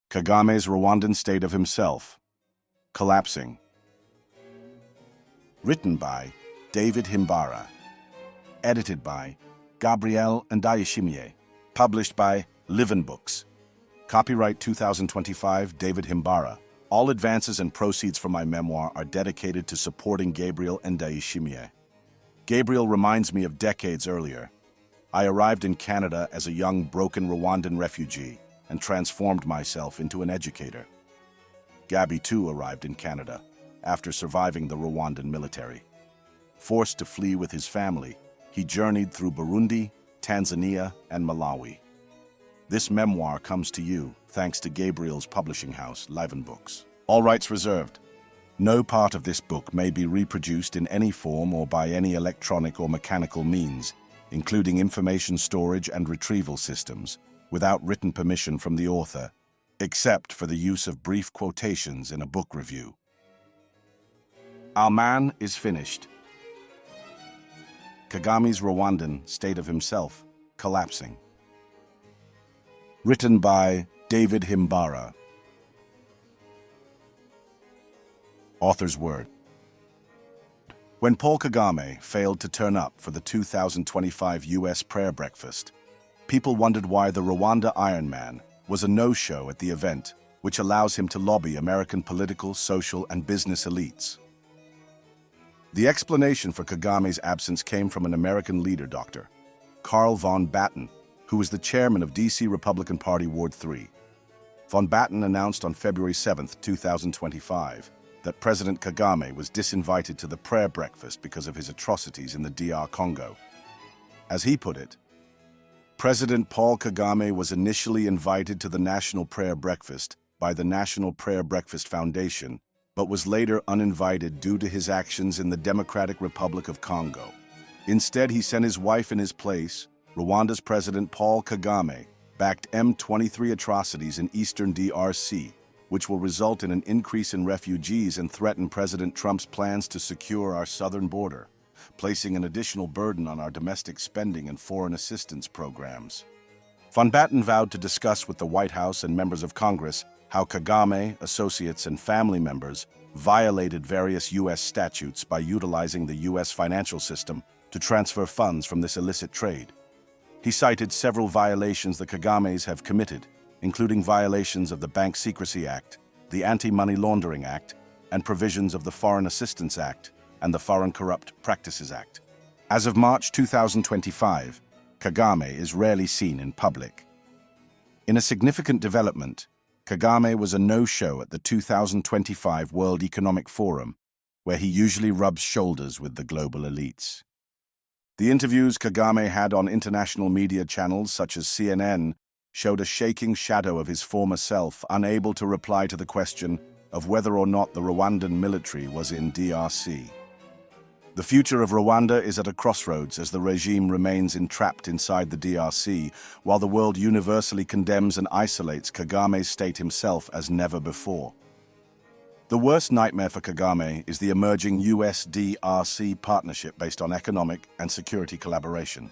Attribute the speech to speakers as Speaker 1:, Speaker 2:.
Speaker 1: Kagame's Rwandan state of himself, collapsing. Written by David Himbara. Edited by Gabrielle Ndayishimiye. Published by Livin Books. Copyright 2025, David Himbara. All advances and proceeds from my memoir are dedicated to supporting Gabrielle Ndayishimiye. Gabriel reminds me of decades earlier. I arrived in Canada as a young, broken Rwandan refugee and transformed myself into an educator. Gabby too arrived in Canada after surviving the Rwandan military. Forced to flee with his family, he journeyed through Burundi, Tanzania, and Malawi. This memoir comes to you thanks to Gabriel's publishing house, Livin Books. All rights reserved. No part of this book may be reproduced in any form or by any electronic or mechanical means, including information storage and retrieval systems, without written permission from the author, except for the use of brief quotations in a book review. Our man is finished. Kagame's Rwandan state of himself, collapsing. Written by David Himbara. Author's word. When Paul Kagame failed to turn up for the 2025 U.S. prayer breakfast, people wondered why the Rwanda Iron Man was a no-show at the event, which allows him to lobby American political, social, and business elites. The explanation for Kagame's absence came from an American leader, Dr. Carl von Batten, who was the chairman of D.C. Republican Party Ward 3. Von Batten announced on February 7, 2025, that President Kagame was disinvited to the prayer breakfast because of his atrocities in the DR Congo. As he put it, President Paul Kagame was initially invited to the National Prayer Breakfast by the National Prayer Breakfast Foundation, but was later uninvited due to his actions in the Democratic Republic of Congo. Instead, he sent his wife in his place. Rwanda's President Paul Kagame backed M23 atrocities in eastern DRC, which will result in an increase in refugees and threaten President Trump's plans to secure our southern border, placing an additional burden on our domestic spending and foreign assistance programs. Von Batten vowed to discuss with the White House and members of Congress how Kagame, associates, and family members violated various U.S. statutes by utilizing the U.S. financial system to transfer funds from this illicit trade. He cited several violations the Kagames have committed, including violations of the Bank Secrecy Act, the Anti-Money Laundering Act, and provisions of the Foreign Assistance Act and the Foreign Corrupt Practices Act. As of March 2025, Kagame is rarely seen in public. In a significant development, Kagame was a no-show at the 2025 World Economic Forum, where he usually rubs shoulders with the global elites. The interviews Kagame had on international media channels such as CNN showed a shaking shadow of his former self, unable to reply to the question of whether or not the Rwandan military was in DRC. The future of Rwanda is at a crossroads as the regime remains entrapped inside the DRC, while the world universally condemns and isolates Kagame's state himself as never before. The worst nightmare for Kagame is the emerging US-DRC partnership based on economic and security collaboration.